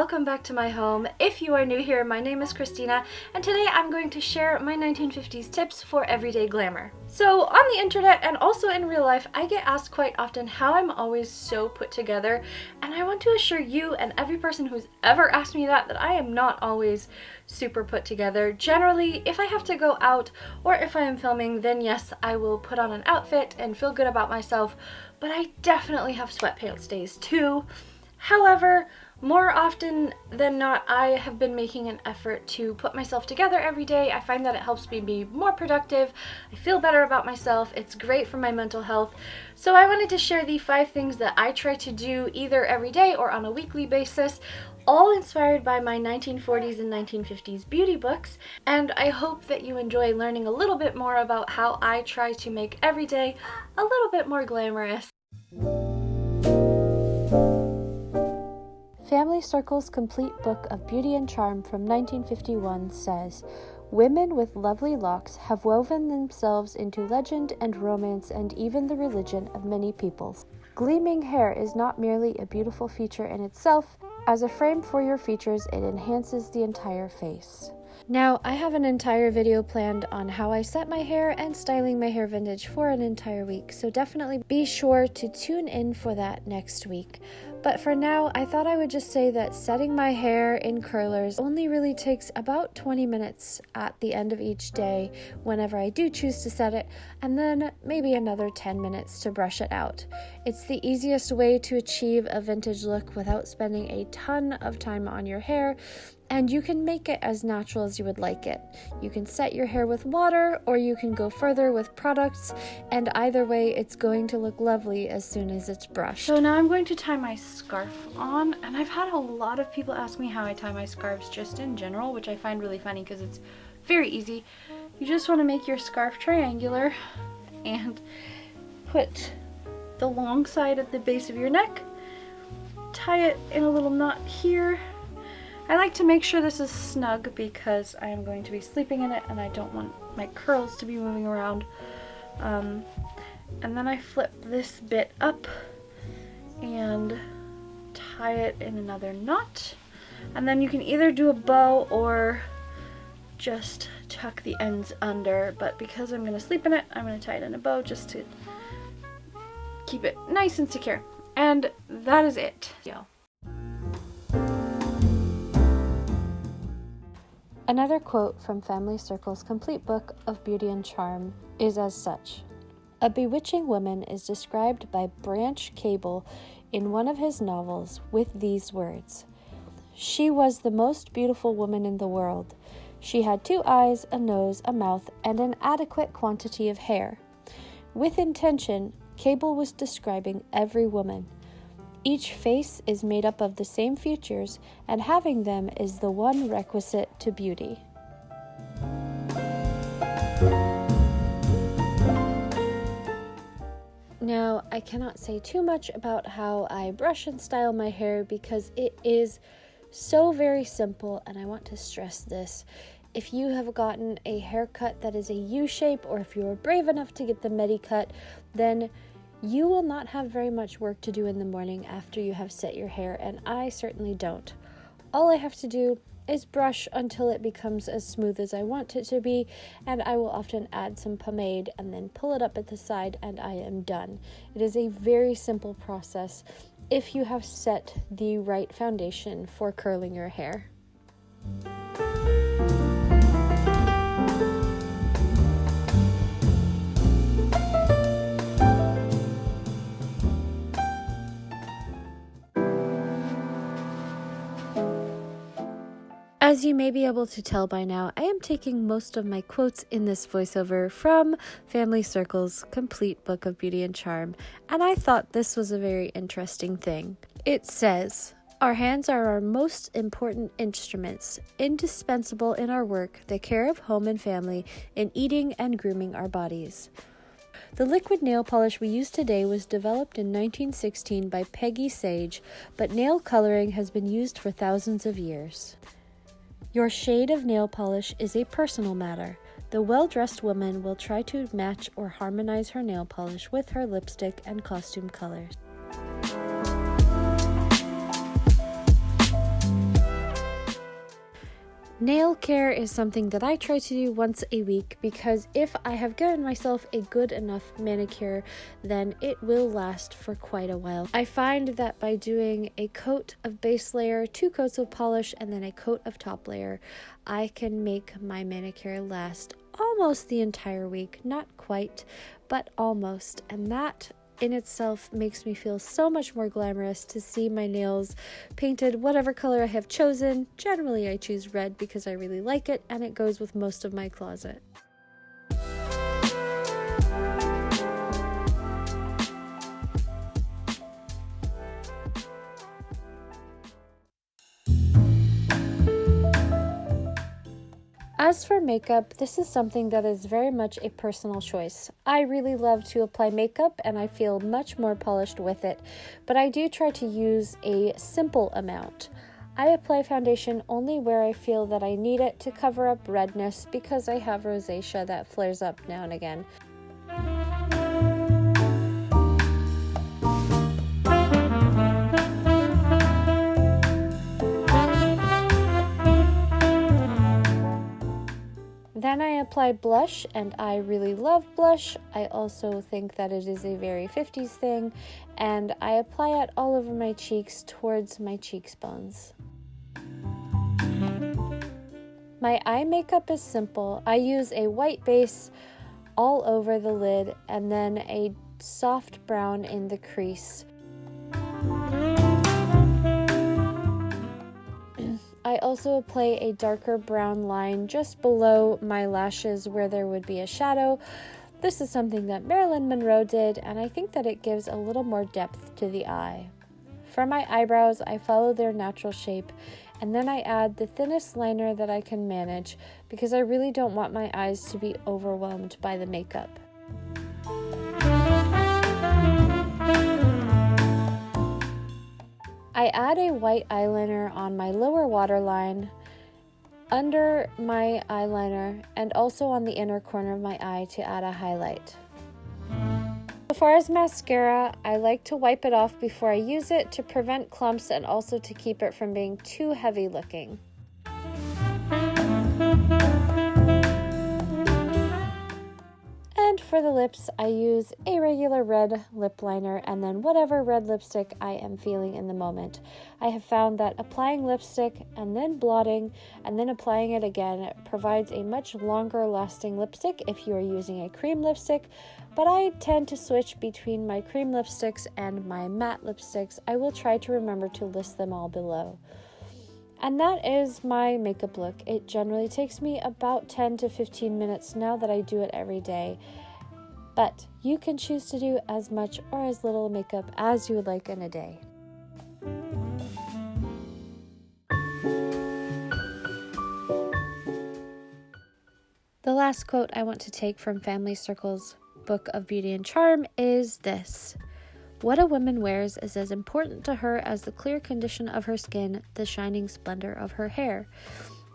welcome back to my home. If you are new here, my name is Kristina, and today I'm going to share my 1950s tips for everyday glamour. So on the internet and also in real life, I get asked quite often how I'm always so put together, and I want to assure you and every person who's ever asked me that I am not always super put together. Generally, if I have to go out or if I am filming, then yes, I will put on an outfit and feel good about myself, but I definitely have sweatpants days too. However, more often than not, I have been making an effort to put myself together every day. I find that it helps me be more productive. I feel better about myself. It's great for my mental health. So I wanted to share the 5 things that I try to do either every day or on a weekly basis, all inspired by my 1940s and 1950s beauty books. And I hope that you enjoy learning a little bit more about how I try to make every day a little bit more glamorous. Family Circle's Complete Book of Beauty and Charm from 1951 says, "Women with lovely locks have woven themselves into legend and romance and even the religion of many peoples. Gleaming hair is not merely a beautiful feature in itself. As a frame for your features, it enhances the entire face." Now, I have an entire video planned on how I set my hair and styling my hair vintage for an entire week, so definitely be sure to tune in for that next week. But for now, I thought I would just say that setting my hair in curlers only really takes about 20 minutes at the end of each day whenever I do choose to set it, and then maybe another 10 minutes to brush it out. It's the easiest way to achieve a vintage look without spending a ton of time on your hair, and you can make it as natural as you would like it. You can set your hair with water, or you can go further with products, and either way, it's going to look lovely as soon as it's brushed. So now I'm going to tie my scarf on, and I've had a lot of people ask me how I tie my scarves just in general, which I find really funny because it's very easy. You just want to make your scarf triangular and put the long side at the base of your neck, tie it in a little knot here. I like to make sure this is snug because I am going to be sleeping in it and I don't want my curls to be moving around. And then I flip this bit up and tie it in another knot. And then you can either do a bow or just tuck the ends under, but because I'm going to sleep in it, I'm going to tie it in a bow just to keep it nice and secure. And that is it. Yeah. Another quote from Family Circle's Complete Book of Beauty and Charm is as such. A bewitching woman is described by Branch Cable in one of his novels with these words: "She was the most beautiful woman in the world. She had 2 eyes, a nose, a mouth, and an adequate quantity of hair." With intention, Cable was describing every woman. Each face is made up of the same features, and having them is the one requisite to beauty. Now, I cannot say too much about how I brush and style my hair because it is so very simple, and I want to stress this. If you have gotten a haircut that is a U-shape, or if you are brave enough to get the medi cut, then you will not have very much work to do in the morning after you have set your hair, and I certainly don't. All I have to do is brush until it becomes as smooth as I want it to be, and I will often add some pomade and then pull it up at the side, and I am done. It is a very simple process if you have set the right foundation for curling your hair. As you may be able to tell by now, I am taking most of my quotes in this voiceover from Family Circle's Complete Book of Beauty and Charm, and I thought this was a very interesting thing. It says, "Our hands are our most important instruments, indispensable in our work, the care of home and family, in eating and grooming our bodies." The liquid nail polish we use today was developed in 1916 by Peggy Sage, but nail coloring has been used for thousands of years. Your shade of nail polish is a personal matter. The well-dressed woman will try to match or harmonize her nail polish with her lipstick and costume colors. Nail care is something that I try to do once a week because if I have given myself a good enough manicure, then it will last for quite a while. I find that by doing a coat of base layer, 2 coats of polish, and then a coat of top layer, I can make my manicure last almost the entire week. Not quite, but almost. And that in itself makes me feel so much more glamorous to see my nails painted whatever color I have chosen. Generally I choose red because I really like it and it goes with most of my closet. As for makeup, this is something that is very much a personal choice. I really love to apply makeup and I feel much more polished with it, but I do try to use a simple amount. I apply foundation only where I feel that I need it to cover up redness because I have rosacea that flares up now and again. Then I apply blush, and I really love blush. I also think that it is a very 50s thing, and I apply it all over my cheeks towards my cheekbones. My eye makeup is simple. I use a white base all over the lid and then a soft brown in the crease. I also apply a darker brown line just below my lashes where there would be a shadow. This is something that Marilyn Monroe did, and I think that it gives a little more depth to the eye. For my eyebrows, I follow their natural shape, and then I add the thinnest liner that I can manage because I really don't want my eyes to be overwhelmed by the makeup. I add a white eyeliner on my lower waterline, under my eyeliner, and also on the inner corner of my eye to add a highlight. As far as mascara, I like to wipe it off before I use it to prevent clumps and also to keep it from being too heavy looking. And for the lips, I use a regular red lip liner and then whatever red lipstick I am feeling in the moment. I have found that applying lipstick and then blotting and then applying it again provides a much longer lasting lipstick if you are using a cream lipstick, but I tend to switch between my cream lipsticks and my matte lipsticks. I will try to remember to list them all below. And that is my makeup look. It generally takes me about 10 to 15 minutes now that I do it every day. But you can choose to do as much or as little makeup as you would like in a day. The last quote I want to take from Family Circle's Book of Beauty and Charm is this: "What a woman wears is as important to her as the clear condition of her skin, the shining splendor of her hair.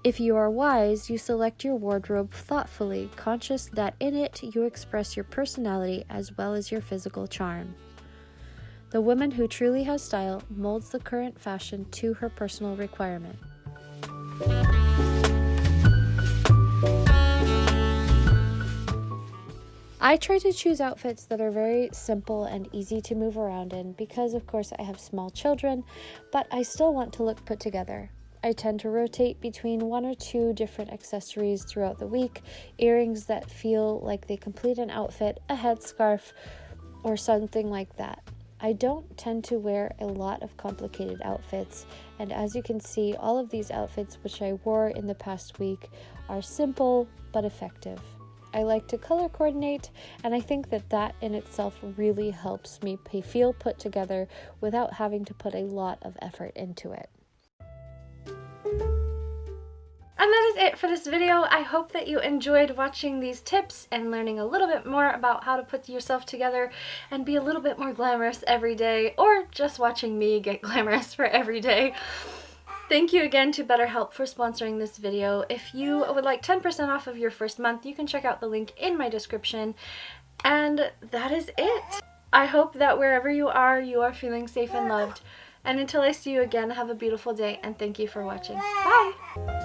If you are wise, you select your wardrobe thoughtfully, conscious that in it you express your personality as well as your physical charm. The woman who truly has style molds the current fashion to her personal requirement." I try to choose outfits that are very simple and easy to move around in because, of course, I have small children, but I still want to look put together. I tend to rotate between 1 or 2 different accessories throughout the week, earrings that feel like they complete an outfit, a headscarf, or something like that. I don't tend to wear a lot of complicated outfits, and as you can see, all of these outfits which I wore in the past week are simple but effective. I like to color coordinate, and I think that that in itself really helps me feel put together without having to put a lot of effort into it. And that is it for this video. I hope that you enjoyed watching these tips and learning a little bit more about how to put yourself together and be a little bit more glamorous every day, or just watching me get glamorous for every day. Thank you again to BetterHelp for sponsoring this video. If you would like 10% off of your first month, you can check out the link in my description. And that is it. I hope that wherever you are feeling safe and loved. And until I see you again, have a beautiful day and thank you for watching. Bye!